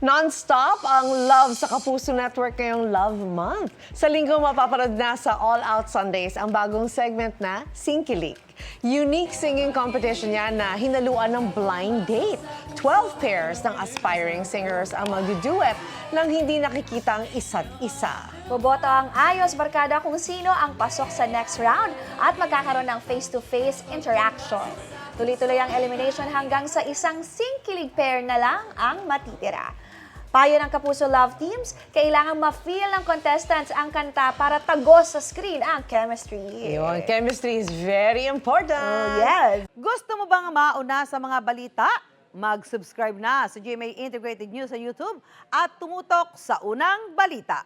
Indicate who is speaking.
Speaker 1: Non-stop ang Love sa Kapuso Network ngayong Love Month. Sa linggo mapapanood na sa All Out Sundays ang bagong segment na Singkilik. Unique singing competition yan na hinaluan ng blind date. 12 pairs ng aspiring singers ang mag-duet nang hindi nakikita ang isa't isa.
Speaker 2: Boboto ang Ayos Barkada kung sino ang pasok sa next round at magkakaroon ng face-to-face interaction. Tuloy-tuloy ang elimination hanggang sa isang singkilig pair na lang ang matitira. Payo ng Kapuso Love Teams, kailangan ma-feel ng contestants ang kanta para tagos sa screen ang chemistry.
Speaker 1: Yun, chemistry is very important.
Speaker 2: Oh, yes.
Speaker 3: Gusto mo bang mauna sa mga balita? Mag-subscribe na sa GMA Integrated News sa YouTube at tumutok sa unang balita.